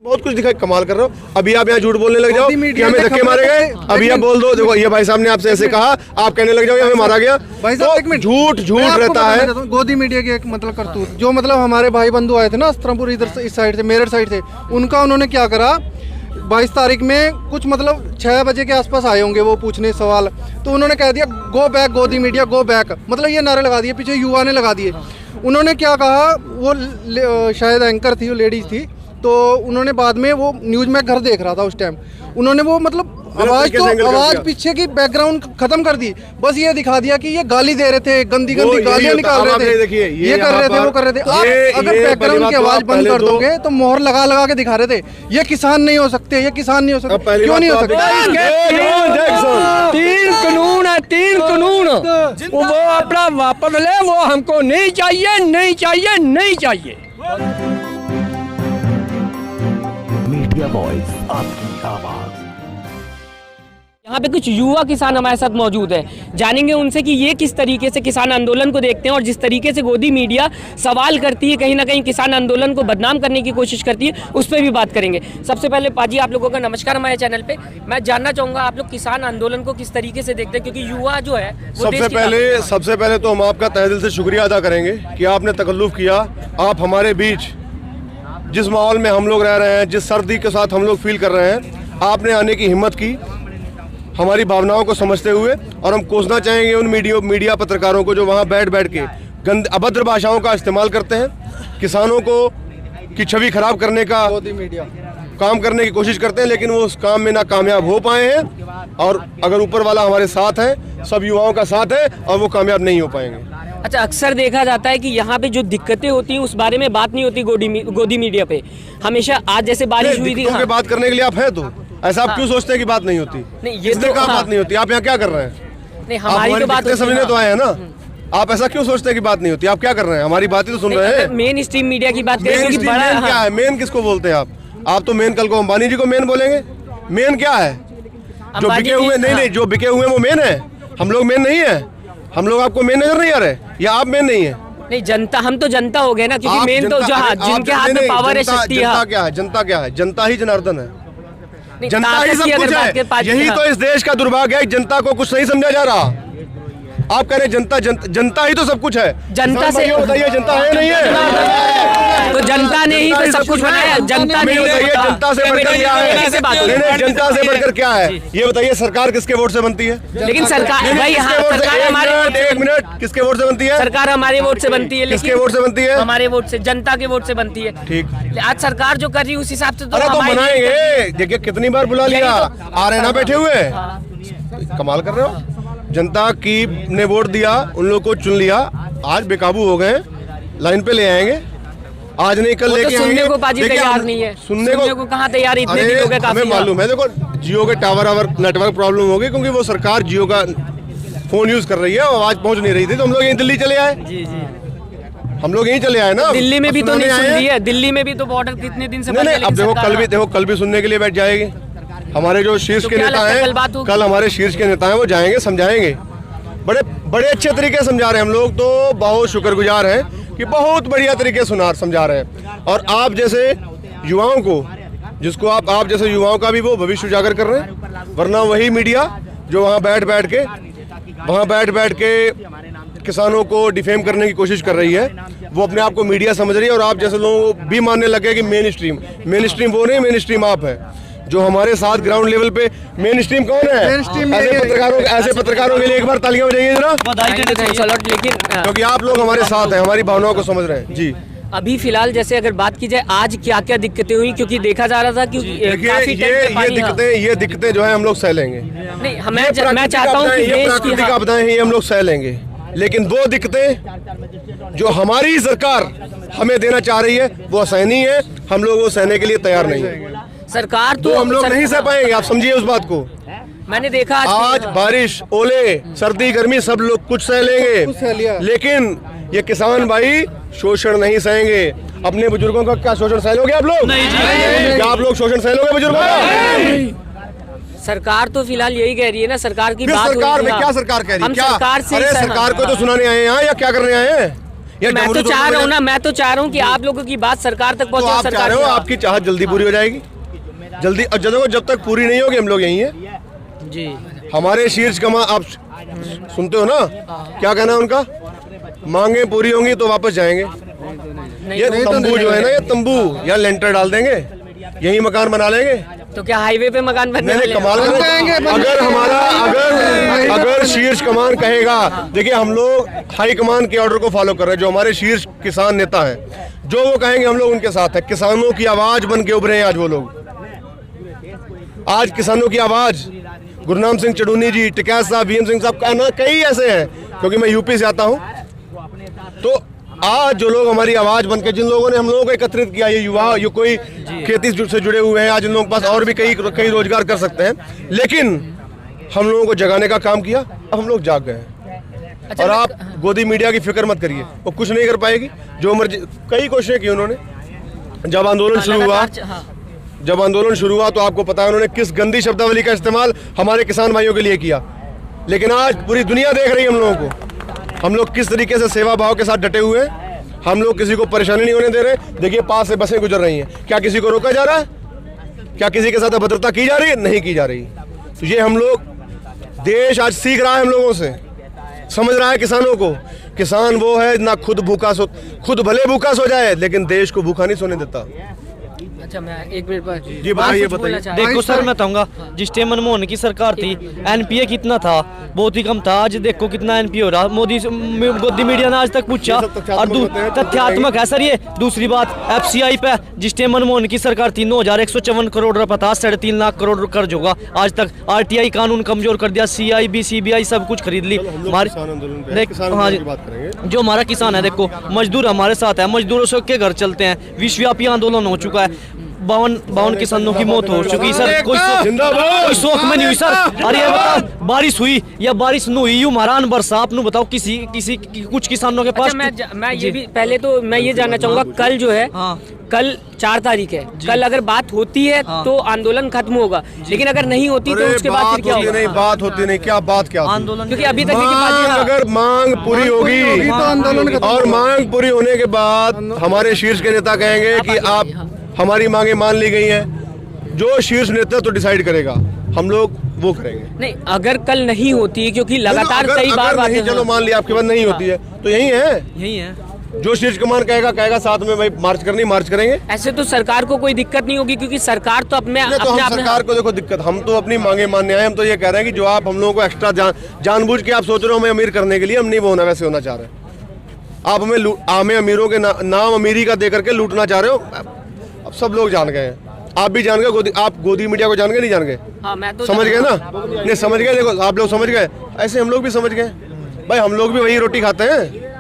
बहुत कुछ दिखाई, कमाल कर रहे हो। अभी आप यहाँ झूठ बोलने लग जाओ कि हमें धक्के मारे गए। अभी आप बोल दो, देखो ये भाई साहब ने आपसे ऐसे कहा, आप कहने लग जाओ हमें मारा गया। भाई साहब एक मिनट, झूठ रहता है। गोदी मीडिया की एक मतलब करतूत, जो मतलब हमारे भाई बंधु आए थे ना अस्त्रमपुर इधर इस साइड से, मेरठ साइड से, उनका उन्होंने क्या करा, 22 तारीख में कुछ मतलब 6 बजे के आसपास आए होंगे वो पूछने सवाल, तो उन्होंने कह दिया गो बैक गोदी मीडिया गो बैक, मतलब ये नारे लगा दिए, पीछे युवा ने लगा दिए। उन्होंने क्या कहा, वो शायद एंकर थी, वो लेडीज थी, तो उन्होंने बाद में वो न्यूज़ में घर देख रहा था उस टाइम, उन्होंने वो मतलब आवाज पीछे की बैकग्राउंड खत्म कर दी, बस ये दिखा दिया कि ये गाली दे रहे थे, गंदी गालियां निकाल रहे थे, ये कर रहे थे, वो कर रहे थे। आप अगर बैकग्राउंड की आवाज बंद कर दोगे तो मोहर लगा के दिखा रहे थे, ये किसान नहीं हो सकते, ये किसान नहीं हो सकते। क्यों नहीं हो सकते? 3 कानून है, 3 कानून, वो अपना वापस ले, वो हमको नहीं चाहिए, नहीं चाहिए, नहीं चाहिए। मीडिया वॉइस, आपकी आवाज। यहाँ पे कुछ युवा किसान हमारे साथ मौजूद है, जानेंगे उनसे कि ये किस तरीके से किसान आंदोलन को देखते हैं और जिस तरीके से गोदी मीडिया सवाल करती है, कहीं ना कहीं किसान आंदोलन को बदनाम करने की कोशिश करती है, उस पर भी बात करेंगे। सबसे पहले पाजी आप लोगों का नमस्कार हमारे चैनल पे। मैं जानना चाहूँगा आप लोग किसान आंदोलन को किस तरीके से देखते हैं, क्योंकि युवा जो है सबसे पहले तो हम आपका तहे दिल से शुक्रिया अदा करेंगे कि आपने तकल्लुफ़ किया, आप हमारे बीच जिस माहौल में हम लोग रह रहे हैं, जिस सर्दी के साथ हम लोग फील कर रहे हैं, आपने आने की हिम्मत की हमारी भावनाओं को समझते हुए। और हम कोसना चाहेंगे उन मीडिया पत्रकारों को जो वहाँ बैठ के अभद्र भाषाओं का इस्तेमाल करते हैं, किसानों को की छवि खराब करने का काम करने की कोशिश करते हैं, लेकिन वो उस काम में ना कामयाब हो पाए हैं। और अगर ऊपर वाला हमारे साथ है, सब युवाओं का साथ है, और वो कामयाब नहीं हो पाएंगे। अच्छा, अक्सर देखा जाता है कि यहाँ पे जो दिक्कतें होती हैं उस बारे में बात नहीं होती गोदी मीडिया पे हमेशा। आज जैसे बारिश हुई थी, हाँ। बात करने के लिए आप हैं, तो ऐसा आप क्यों सोचते हैं कि बात नहीं होती? नहीं, ये तो बात नहीं होती। आप यहाँ क्या कर रहे हैं? नहीं, हमारी तो बात समझने तो आए हैं ना। आप ऐसा क्यों सोचते हैं कि बात नहीं होती? आप क्या कर रहे हैं? हमारी बात ही तो सुन रहे हैं। मेन स्ट्रीम मीडिया की बात करें, मेन क्या है? मेन किसको बोलते हैं आप तो मेन कल को अंबानी जी को मेन बोलेंगे। मेन क्या है? जो बिके हुए नहीं, जो बिके हुए वो मेन है। हम लोग मेन नहीं है। हम लोग आपको मेन नजर नहीं आ रहे, या आप मेन नहीं है? नहीं, जनता, हम तो जनता हो गए ना, क्योंकि मेन तो जिनके हाथ में पावर है, शक्ति है। जनता क्या है? जनता क्या है? जनता ही जनार्दन है, जनता ही सब कुछ है। यही तो इस देश का दुर्भाग्य है, जनता को कुछ नहीं समझा जा रहा। आप कह रहे जनता ही तो सब कुछ है। जनता से बताइए, जनता है नहीं है? तो जनता ने ही तो सब कुछ बनाया। जनता ने जनता से बढ़कर क्या है? जनता से बढ़कर क्या है ये बताइए। सरकार किसके वोट से बनती है? लेकिन सरकार भाई, सरकार हमारे, एक मिनट, किसके वोट से बनती है? सरकार हमारे वोट से बनती है। किसके वोट से बनती है? हमारे वोट से, जनता के वोट से बनती है। ठीक, आज सरकार जो कर रही है उस हिसाब से तो बनाएंगे। देखिए कितनी बार बुला लिया, आ रहे ना बैठे हुए, कमाल कर रहे हो। जनता की ने वोट दिया, उन लोगों को चुन लिया, आज बेकाबू हो गए, लाइन पे ले आएंगे। आज नहीं कल लेके आएंगे। सुनने को पाजी तैयार नहीं है। सुनने को कहाँ तैयार? इतने दिन हो गए, काफी मालूम है। देखो, जियो के टावर नेटवर्क प्रॉब्लम हो गई, क्योंकि वो सरकार जियो का फोन यूज कर रही है, आवाज पहुंच नहीं रही थी, तो हम लोग यहीं दिल्ली चले आए। जी जी, हम लोग यहीं चले आए ना। दिल्ली में भी तो नहीं सुन रही है। दिल्ली में भी तो बॉर्डर कितने दिन से नहीं, अब देखो कल भी सुनने के लिए बैठ जाएगी। हमारे जो शीर्ष के नेता हैं, कल हमारे शीर्ष के नेता हैं, वो जाएंगे, समझाएंगे। बड़े अच्छे तरीके से समझा रहे हैं। हम लोग तो बहुत शुक्रगुजार हैं कि बहुत बढ़िया तरीके से समझा रहे हैं। और आप जैसे युवाओं को, जिसको आप जैसे युवाओं का भी वो भविष्य उजागर कर रहे हैं। वरना वही मीडिया जो वहाँ बैठ के किसानों को डिफेम करने की कोशिश कर रही है, वो अपने आप को मीडिया समझ रही है। और आप जैसे लोग भी मानने लगे कि मेन स्ट्रीम वो नहीं, मेन स्ट्रीम आप है। जो हमारे साथ ग्राउंड लेवल पे मेन स्ट्रीम कौन है? ऐसे पत्रकारों के लिए एक बार तालियां बजाइए जरा, लेकिन क्योंकि आप लोग हमारे साथ हैं, हमारी भावनाओं को समझ रहे हैं। जी, अभी फिलहाल जैसे अगर बात की जाए, आज क्या क्या दिक्कतें हुई? क्योंकि देखा जा रहा था कि ये दिक्कतें जो है हम लोग सह लेंगे। नहीं, मैं चाहता हूँ कि प्राकृतिक आपदाएं हैं, हम लोग सह लेंगे। लेकिन वो दिक्कतें जो हमारी सरकार हमें देना चाह रही है, वो सहनी है। हम लोग वो सहने के लिए तैयार नहीं है। सरकार तो हम लोग नहीं सह पाएंगे, आप समझिए उस बात को। मैंने देखा आज बारिश, ओले, सर्दी, गर्मी सब लोग कुछ सह लेंगे, लेकिन ये किसान भाई शोषण नहीं सहेंगे। अपने बुजुर्गों का क्या शोषण सह लोगे आप लोग? क्या आप लोग शोषण सह लोगे बुजुर्गों का? सरकार तो फिलहाल यही कह रही है ना। सरकार की बात सरकार में क्या सरकार कह रही है? सरकार को तो सुनाने आए हैं यहाँ, या क्या करने आए हैं? या मैं तो डमरू चाह थोड़ी रहा हूँ ना, बजाएंगे। मैं तो चाह रहा हूँ कि आप लोगों की बात सरकार तक तो पहुँचे। आप चाह सरकार रहे हो आपकी चाहत जल्दी पूरी हो जाएगी, जल्दी। और जब तक पूरी नहीं होगी हम लोग यहीं हैं जी। हमारे शीर्ष कमान आप सुनते हो ना क्या कहना है उनका, मांगे पूरी होंगी तो वापस जाएंगे। ये तंबू जो है ना, ये तंबू यहाँ लेंटर डाल देंगे, यही मकान बना लेंगे। तो क्या हाईवे पे मकान बनने नहीं वाले कमाल हैं? करेंगे। अगर शीर्ष कमान कहेगा, देखिए हम लोग हाई कमान के ऑर्डर को फॉलो कर रहे हैं, जो हमारे शीर्ष किसान नेता हैं, जो वो कहेंगे हम लोग उनके साथ है। किसानों की आवाज बन के उभरे हैं आज वो लोग, आज किसानों की आवाज गुरनाम सिंह चड़ूनी जी, टिकैत साहब, वीएम सिंह साहब, कहना कई ऐसे हैं, क्योंकि मैं यूपी से आता हूं। तो आज जो लोग हमारी आवाज बनकर, जिन लोगों ने हम लोगों को एकत्रित किया, ये युवा, ये कोई खेती से जुड़े हुए हैं, आज इन लोगों के पास और भी कई रोजगार कर सकते हैं, लेकिन हम लोगों को जगाने का काम किया। अब हम लोग जाग गए हैं। और आप गोदी मीडिया की फिक्र मत करिए, वो कुछ नहीं कर पाएगी। जो मर्जी, कई कोशिशें की उन्होंने। जब आंदोलन शुरू हुआ तो आपको पता है उन्होंने किस गंदी शब्दावली का इस्तेमाल हमारे किसान भाइयों के लिए किया, लेकिन आज पूरी दुनिया देख रही है हम लोगों को, हम लोग किस तरीके से सेवा भाव के साथ डटे हुए हैं। हम लोग किसी को परेशानी नहीं होने दे रहे। देखिए पास से बसें गुजर रही हैं, क्या किसी को रोका जा रहा है? क्या किसी के साथ अभद्रता की जा रही है? नहीं की जा रही। तो ये हम लोग, देश आज सीख रहा है हम लोगों से, समझ रहा है किसानों को। किसान वो है ना खुद भले भूखा सो जाए, लेकिन देश को भूखा नहीं सोने देता। अच्छा मैं एक मिनट पर जी बताइए, बताइए। देखो सर, मैं बताऊंगा, जिस टाइम मनमोहन की सरकार थी एनपीए कितना था, बहुत ही कम था। आज देखो कितना एनपीए हो रहा। मोदी गोदी मीडिया ने आज तक पूछा, और तथ्यात्मक है सर ये। दूसरी बात, एफसीआई पे जिस टाइम मनमोहन की सरकार थी 9,154 करोड़ रुपया था, 3.5 लाख करोड़ कर्ज होगा। आज तक आरटीआई कानून कमजोर कर दिया, सीआईबी सीबीआई सब कुछ खरीद ली। हाँ जी, जो हमारा किसान है, देखो मजदूर हमारे साथ है, मजदूरों से के घर चलते हैं। विश्वव्यापी आंदोलन हो चुका है, 52 किसानों की मौत हो चुकी सर। कोई शौक में नहीं हुई सर। अरे ये बताओ, बारिश हुई या बारिश नहीं हुई, यूं महारान बरसा, आप बताओ किसी कुछ किसानों के पास। अच्छा, मैं ये भी पहले तो मैं ये जानना चाहूंगा, कल जो है, कल 4 तारीख है, कल अगर बात होती है तो आंदोलन खत्म होगा, लेकिन अगर नहीं होती तो उसके बाद फिर क्या होगा? नहीं बात होती नहीं, क्या बात क्या आंदोलन, क्योंकि अभी तक अगर मांग पूरी होगी तो आंदोलन और मांग पूरी होने के बाद हमारे शीर्ष के नेता कहेंगे कि आप हमारी मांगे मान ली गई हैं, जो शीर्ष नेता तो डिसाइड करेगा, हम लोग वो करेंगे। नहीं, अगर कल नहीं होती, क्योंकि लगातार कई बार बातें, चलो मान लिया आपके बाद नहीं होती है तो यही है जो शीर्ष कमान कहेगा साथ में भाई मार्च करेंगे। ऐसे तो सरकार को कोई दिक्कत नहीं होगी, क्योंकि सरकार तो अपने सरकार को देखो दिक्कत, हम तो अपनी मांगे मानने आए। हम तो ये कह रहे हैं कि जो आप हम लोगों को एक्स्ट्रा जानबूझ के आप सोच रहे हो हमें अमीर करने के लिए, हम नहीं वो होना वैसे होना चाह रहे। आप हमें अमीरों के नाम अमीरी का दे करके लूटना चाह रहे हो। अब सब लोग जान गए हैं, आप भी जान गए, आप गोदी मीडिया को जान गए, नहीं जान गए? हाँ, मैं तो समझ गए ना? नहीं समझ गए, देखो आप लोग समझ गए, ऐसे हम लोग भी समझ गए भाई, हम लोग भी वही रोटी खाते हैं।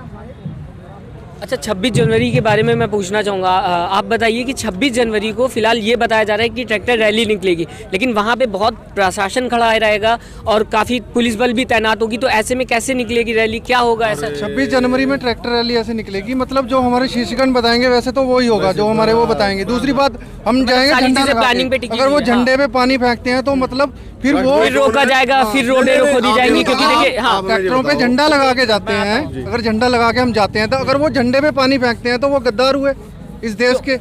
अच्छा, 26 जनवरी के बारे में मैं पूछना चाहूँगा। आप बताइए कि 26 जनवरी को फिलहाल ये बताया जा रहा है कि ट्रैक्टर रैली निकलेगी, लेकिन वहाँ पे बहुत प्रशासन खड़ा रहेगा और काफ़ी पुलिस बल भी तैनात होगी, तो ऐसे में कैसे निकलेगी रैली, क्या होगा ऐसा? 26 जनवरी में ट्रैक्टर रैली ऐसे निकलेगी, मतलब जो हमारे शीर्षगण बताएंगे वैसे तो वही होगा, जो हमारे वो बताएंगे। दूसरी बात, हम जाएंगे झंडा प्लानिंग पे टिकी, अगर वो झंडे पे पानी फेंकते हैं तो मतलब फिर वो रोका जाएगा, फिर रोडें खोदी जाएंगी, क्योंकि देखिए ट्रैक्टरों पे झंडा लगा के जाते हैं। अगर झंडा लगा के हम जाते हैं तो अगर वो झंडे पे पानी फेंकते हैं तो वो गद्दार हुए इस देश के।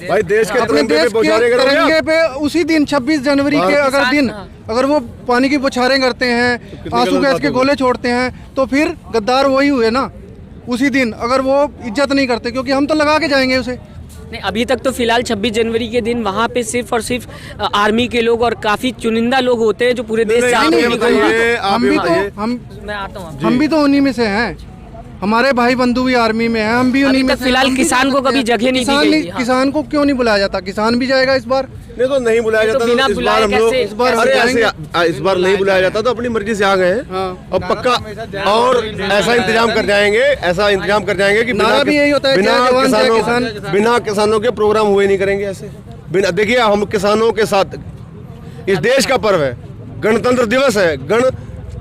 भाई देश के अपने देश के तिरंगे पे उसी दिन 26 जनवरी के अगर दिन अगर वो पानी की बौछारें करते हैं, आंसू गैस के गोले छोड़ते हैं, तो फिर गद्दार वही हुए ना उसी दिन, अगर वो इज्जत नहीं करते, क्योंकि हम तो लगा के जाएंगे उसे। नहीं, अभी तक तो फिलहाल 26 जनवरी के दिन वहाँ पे सिर्फ और सिर्फ आर्मी के लोग और काफी चुनिंदा लोग होते हैं जो पूरे देश से हम भी तो उन्हीं में से हैं, हमारे भाई बंधु भी आर्मी में हैं, हम भी उन्हीं में। फिलहाल किसान को कभी जगह नहीं दी गई। किसान को क्यों नहीं बुलाया जाता? किसान भी जाएगा इस बार। नहीं तो नहीं बुलाया जाता, बिना इस बार हम लोग इस बार नहीं बुलाया जाता तो अपनी मर्जी से आ गए हैं और पक्का और ऐसा इंतजाम कर जाएंगे कि बिना किसानों के प्रोग्राम हुए नहीं करेंगे। ऐसे बिना, देखिए हम किसानों के साथ, इस देश का पर्व है, गणतंत्र दिवस है, गण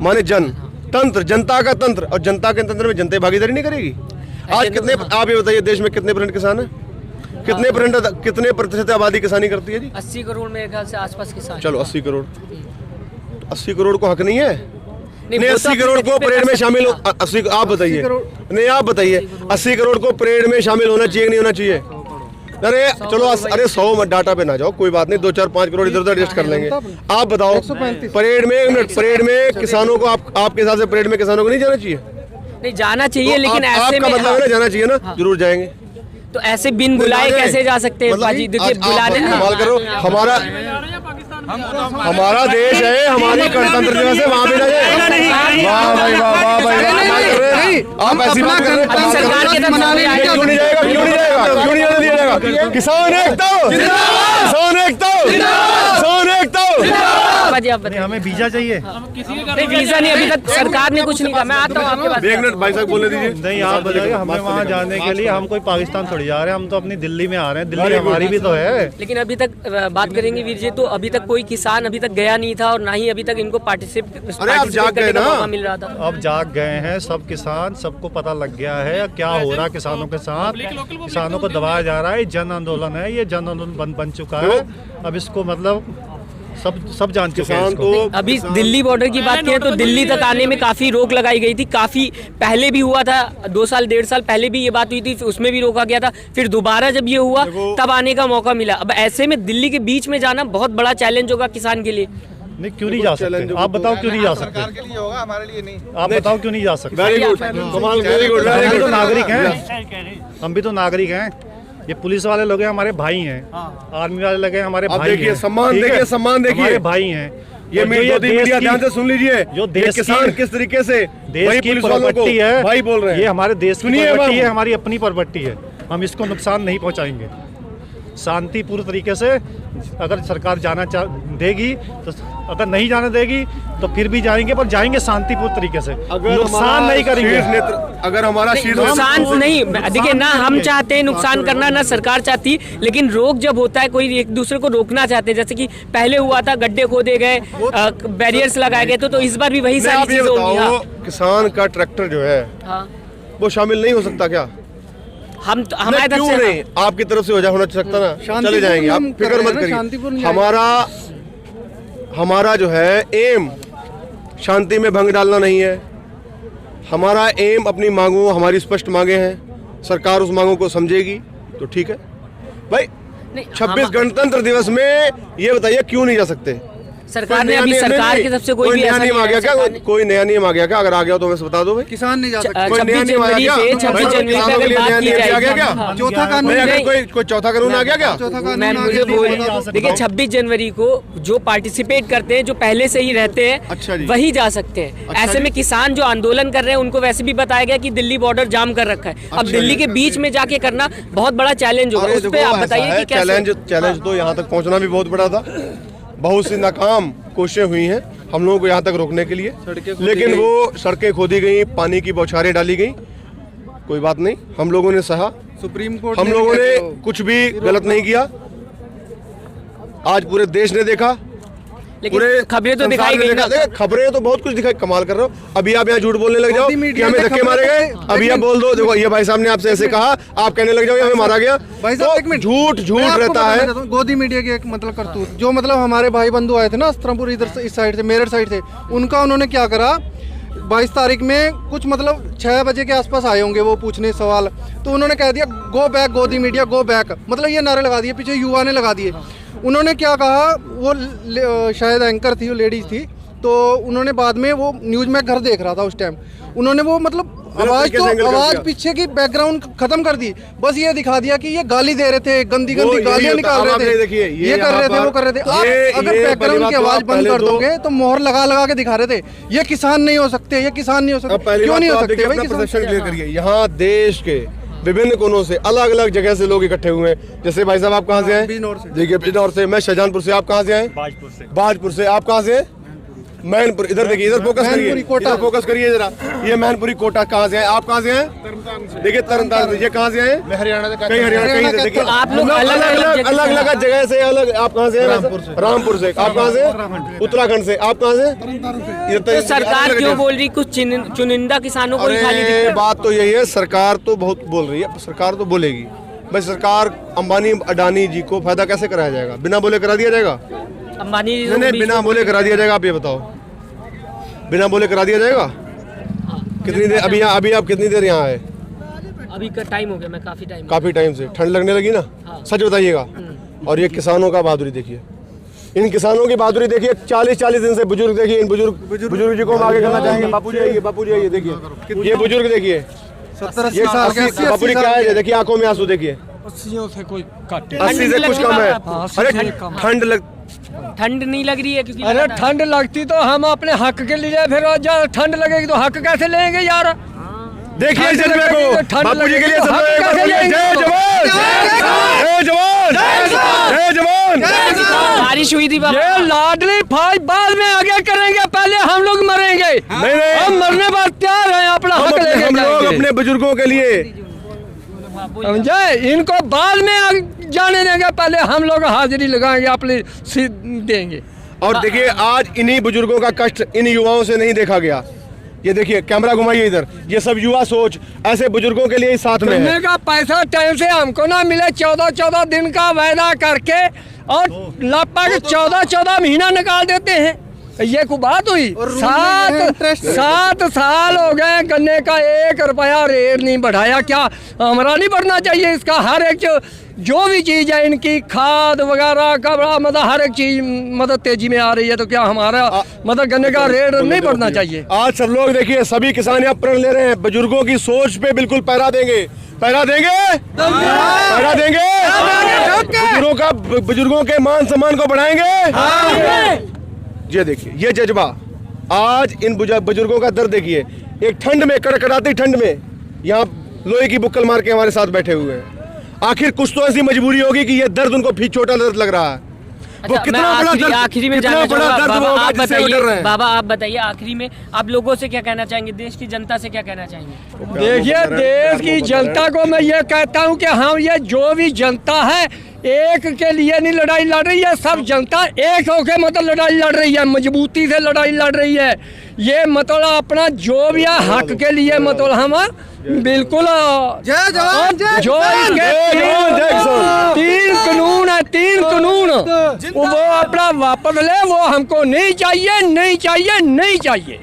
माने जन, तंत्र जनता का तंत्र, और जनता के तंत्र में जनता भागीदारी नहीं करेगी। आज कितने, आप ये बताइए देश में कितने % किसान है? कितने प्रतिशत आबादी किसानी करती है जी? 80 करोड़ मेरे ख्याल से आसपास किसान। चलो 80 करोड़, 80 करोड़ को हक नहीं है? नहीं, नहीं वो तो 80 करोड़ अपने को पे परेड कर में शामिल सकते हैं। 80 आप बताइए 80 करोड़। नहीं आप बताइए 80 करोड़ को परेड में शामिल होना चाहिए कि नहीं होना चाहिए? अरे चलो अरे 100 डाटा पे ना जाओ, कोई बात नहीं, 2 4 5 करोड़ इधर उधर एडजस्ट कर लेंगे। आप बताओ 135 परेड में, एक मिनट, परेड में किसानों को आपके हिसाब से परेड में किसानों को नहीं जाना चाहिए? नहीं जाना चाहिए, तो लेकिन ऐसे आपका में मतलब है ना जाना चाहिए ना, जरूर जाएंगे। तो ऐसे बिन बुलाए बुलाने- कैसे जा सकते हैं मतलब बाजी? देखिए आज आप बुलाने कमाल करो, हमारा देश है, हमारी गणतंत्र दिवस है, वहाँ पे ना जाए। वाह भाई वाह, वाह भाई वाह, कमाल कर रहे हैं। आप ऐसी बात कर रहे हैं, अभी सरकार की तरफ से ये क्यों नहीं जाएगा, क्यों नहीं जाएगा, क्यों नहीं दिया जाएगा? किसान एकता, किसान एकता, किसान एकता। बाजी आप बताइए। हमें वीजा चाहिए। नहीं वीजा नहीं, अभी तक सरकार ने कुछ नहीं कहा। मैं आता हूँ आपके पास। एक मिनट भाई साहब बोलने दीजिए। नहीं आप बताइए, हमें वहाँ जाने के लिए हम कोई पाकिस्तान थोड़ी जा रहे हैं, हम तो अपनी दिल्ली में आ रहे हैं, दिल्ली हमारी भी तो है। लेकिन अभी तक बात करेंगे वीर जी, तो अभी तक कोई किसान अभी तक गया नहीं था और ना ही अभी तक इनको पार्टिसिपेट जाग गए करने का ना। मौका मिल रहा था। अब जाग गए हैं सब किसान, सबको पता लग गया है क्या हो रहा है किसानों के साथ। किसानों को दबाया जा रहा है, जन आंदोलन है, ये जन आंदोलन बन चुका है। अब इसको मतलब सब जान चुके हैं किसान इसको। तो अभी दिल्ली बॉर्डर की बात करें तो दिल्ली तक आने में काफी रोक लगाई गई थी। काफी पहले भी हुआ था, 2 साल 1.5 साल पहले भी ये बात हुई थी, उसमें भी रोका गया था। फिर दोबारा जब ये हुआ तब आने का मौका मिला। अब ऐसे में दिल्ली के बीच में जाना बहुत बड़ा चैलेंज होगा किसान के लिए। नहीं क्यों नहीं जा सकते? आप बताओ क्यों नहीं जा सकते? हमारे लिए नहीं। आप बताओ क्यों नहीं जा सकते? वेरी गुड, कमाल, वेरी गुड, हम वेरी भी तो गुड। नागरिक हैं, हम भी तो नागरिक हैं। ये पुलिस वाले लोग हैं हमारे भाई हैं, आर्मी वाले लगे हैं हमारे अब भाई देखिए, हैं। सम्मान ठीक है? देखिए, सम्मान देखिए। हमारे भाई हैं। ये और जो मीडिया देश ध्यान की- से सुन लीजिए, जो ये देश किसान की- किस तरीके से देश वही की पुलिस वालों को प्रॉपर्टी है, भाई बोल रहे हैं। ये हमारे देश की सुनिए प्रॉपर्टी बाबू। है, हमारी अपनी प्रॉपर्टी है, हम इसको नुकसान नहीं पहुंचाएंगे। शांतिपूर्ण तरीके से अगर सरकार जाना देगी तो, अगर नहीं जाने देगी तो फिर भी जाएंगे, पर जाएंगे शांतिपूर्ण तरीके से, नुकसान नहीं करेंगे। अगर हमारा शीर्ष नुकसान नहीं, देखिए ना हम चाहते हैं नुकसान करना, ना सरकार चाहती, लेकिन रोक जब होता है, कोई एक दूसरे को रोकना चाहते हैं, जैसे कि पहले हुआ था, गड्ढे खोदे गए, बैरियर्स लगाए गए, तो इस बार भी वही सारी आप ये चीजें होंगी। बताओ, हाँ। किसान का ट्रैक्टर जो है हाँ, वो शामिल नहीं हो सकता क्या? हम तो हमारे नहीं, तरफ क्यों से नहीं? आपकी तरफ से हो जाए, होना सकता ना, शांतिपूर्ण चले जाएंगे, आप हम कर फिक्र रहे मत हैं ना, करिए। शांतिपूर्ण जाएंगे। हमारा जो है एम शांति में भंग डालना नहीं है। हमारा एम अपनी मांगों, हमारी स्पष्ट मांगे हैं, सरकार उस मांगों को समझेगी तो ठीक है भाई। नहीं, 26 गणतंत्र दिवस में ये बताइए क्यों नहीं जा सकते? सरकार ने अभी सरकार की तरफ से कोई भी नया ऐसा नियम आ नहीं गया है, क्या? सरकार ने- कोई नया नियम आ गया क्या? अगर आ गया तो हमें बता दो भाई। किसान नहीं जा सकते। कोई नया 26 नियम आया जनवरी क्या? से 26 भाई, जनवरी किसानों तक के लिए बात नया की नियम आ जाएगी। गया क्या? हाँ। चौथा कानून नहीं, अगर नहीं। कोई चौथा कानून आ गया क्या? चौथा मैं कानून आ मुझे गया, बोल बता दो। देखिए 26 जनवरी को जो पार्टिसिपेट करते हैं, जो पहले से ही रहते हैं, अच्छा जी। वही जा सकते हैं। अच्छा ऐसे जी। में किसान जो आंदोलन कर रहे हैं उनको वैसे भी बताया गया कि दिल्ली बॉर्डर जाम कर रखा है। अब अच्छा दिल्ली जी। के बीच में जाके करना बहुत बड़ा चैलेंज होगा। अरे उस पे देखो, आप ऐसा बताइए है, कि कैसे। चैलेंज तो यहाँ तक पहुँचना भी बहुत बड़ा था। बहुत सी नाकाम कोशिशें हुई हैं हम लोगों को यहाँ तक रोकने के लिए, लेकिन वो सड़कें खोदी गई, पानी की बौछारें डाली गई, कोई बात नहीं, हम लोगों ने सहा। सुप्रीम कोर्ट हम लोगों ने कुछ भी गलत नहीं किया। आज पूरे देश ने देखा, लेकिन पूरे खबरें तो संसार दिखाई ने गई देखा। ना। देखो, खबरें तो बहुत कुछ दिखाई, कमाल कर रहे हो। अभी आप यहाँ झूठ बोलने लग जाओ मोदी कि मीडिया हमें ने धक्के खबरें मारे गए। दिखाई। अभी आप बोल दो, देखो ये भाई साहब ने आपसे ऐसे कहा, आप कहने लग जाओ हमें मारा गया। भाई साहब एक तो मिनट, झूठ मैं झूठ आपको रहता बताना है। चाहता हूँ, गोदी मीडिया की एक मतलब करतूत, जो मतलब हमारे भाई बंधु आए थे ना अस्त्रमपुर इधर से, इस साइड से, मेरठ साइड से, उनका उन्होंने क्या करा, 22 तारीख में कुछ मतलब 6 बजे के आसपास आए होंगे वो पूछने सवाल, तो उन्होंने कह दिया गो बैक गोदी मीडिया गो बैक, मतलब ये नारे लगा दिए, पीछे युवा ने लगा दिए। उन्होंने क्या कहा, वो शायद एंकर थी, वो लेडीज थी, तो उन्होंने बाद में, वो न्यूज में घर देख रहा था उस टाइम, उन्होंने वो मतलब आवाज पीछे की बैकग्राउंड खत्म कर दी, बस ये दिखा दिया कि ये गाली दे रहे थे, गंदी वो यही गालियां होता- निकाल अब आप रहे ये थे, देखिए, ये कर रहे थे, वो कर रहे थे। आप अगर बैकग्राउंड की आवाज बंद कर दोगे तो मोहर लगा लगा के दिखा रहे थे, ये किसान नहीं हो सकते, ये किसान नहीं हो सकते। क्यों नहीं हो सकते भाई किसान? परसेप्शन क्लियर करिए। यहाँ देश के विभिन्न कोनों से, अलग अलग जगह से लोग इकट्ठे हुए हैं। जैसे भाई साहब आप कहाँ से बिजनौर हैं? से। देखिए बिजनौर से, मैं शाहजहानपुर से, आप कहाँ से हैं? बाजपुर से। आप कहाँ से हैं? मैनपुर। इधर देखिए, इधर फोकस करिए, मैनपुरी कोटा। इधर फोकस करिए जरा। ये मैनपुरी कोटा कहाँ से हैं? आप कहाँ से हैं? देखिए तरनतारन से। ये कहाँ से हैं? मैं हरियाणा से। कहीं हरियाणा, कहीं से। देखिए तो आप लोग अलग अलग जगह से, अलग। आप कहाँ से हैं? रामपुर से। आप कहाँ से? उत्तराखंड से। आप कहाँ से? तो सरकार क्यों बोल रही, कुछ चुनिंदा किसानों को ही खाली अरे दिखता है? बात तो यही है, सरकार तो बहुत बोल रही है, सरकार तो बोलेगी भाई। सरकार अंबानी अडानी जी को फायदा कैसे कराया जाएगा? बिना बोले करा दिया जाएगा? अंबानी जी नहीं, बिना बोले करा दिया जाएगा? आप ये बताओ, बिना बोले करा दिया जाएगा? कितनी देर अभी आप कितनी देर यहाँ आए? अभी का टाइम हो गया, मैं काफी टाइम से। ठंड लगने लगी ना? सच बताइएगा। और ये किसानों का बहादुरी देखिए, इन किसानों की बहादुरी देखिए। 40 दिन से बुजुर्ग देखिए, इन बुजुर्ग जी को हम आगे करना चाहेंगे। बापू जी आइए देखिए, ये बुजुर्ग देखिए 70-80 साल के। बापू जी क्या है, देखिए आंखों में आंसू देखिए। 80 से कोई कट 80 से कुछ कम है। अरे ठंड नहीं लग रही है क्योंकि अरे ठंड लगती तो हम अपने हक के लिए, फिर ठंड लगेगी तो हक कैसे लेंगे यार? देखिए इस जज्बे को, बापू जी के लिए जय जवान, जय जवान। बारिश हुई थी बाबा। ये लाडली फाइज बाद में आगे करेंगे, पहले हम लोग मरेंगे। नहीं, हम मरने पर तैयार हैं, अपना हक लेके हम लोग अपने बुजुर्गों के लिए, समझे? इनको बाद में जाने देंगे, पहले हम लोग हाजिरी लगाएंगे, अपनी सीट देंगे। और देखिए आज इन्हीं बुजुर्गों का कष्ट इन युवाओं से नहीं देखा गया। ये देखिए, कैमरा घुमाइए इधर, ये सब युवा सोच ऐसे बुजुर्गों के लिए ही साथ में है। का पैसा टाइम से हमको ना मिले, 14 दिन का वायदा करके और लगभग 14 महीना निकाल देते हैं। ये को बात हुई? 7 साल हो गए, गन्ने का 1 रुपया रेट नहीं बढ़ाया। क्या हमारा नहीं बढ़ना चाहिए? इसका हर एक जो भी चीज़ है, इनकी खाद वगैरह का मतलब हर एक चीज मतलब तेजी में आ रही है, तो क्या हमारा मतलब गन्ने का रेट नहीं बढ़ना चाहिए? आज सब लोग देखिए, सभी किसान यहाँ प्रण ले रहे हैं, बुजुर्गों की सोच पे बिल्कुल पैरा देंगे। बुजुर्गों के मान सम्मान को बढ़ाएंगे। ये देखिए, ये जज्बा आज इन बुजुर्गों का दर्द देखिए। एक ठंड में, कड़कड़ाती ठंड में यहाँ लोहे की बुक्कल मार के हमारे साथ बैठे हुए हैं। आखिर कुछ तो ऐसी मजबूरी होगी कि ये दर्द उनको भी छोटा दर्द लग रहा है। वो कितना बड़ा दर्द, आखिरी में कितना बड़ा दर्द होगा जिससे वो डर रहे हैं। बाबा आप बताइए, आखिरी में आप लोगों से क्या कहना चाहेंगे, देश की जनता से क्या कहना चाहेंगे? देखिए, देश की जनता को मैं ये कहता हूँ कि हाँ, ये जो भी जनता है एक के लिए नहीं लड़ाई लड़ रही है, सब जनता एक होके मतलब लड़ाई लड़ रही है, मजबूती से लड़ाई लड़ रही है। ये मतलब अपना जो भी है हक के लिए मतलब हम बिल्कुल जय जवान, जो इसके 3 कानून है, 3 कानून वो अपना वापस ले, वो हमको नहीं चाहिए, नहीं चाहिए, नहीं चाहिए।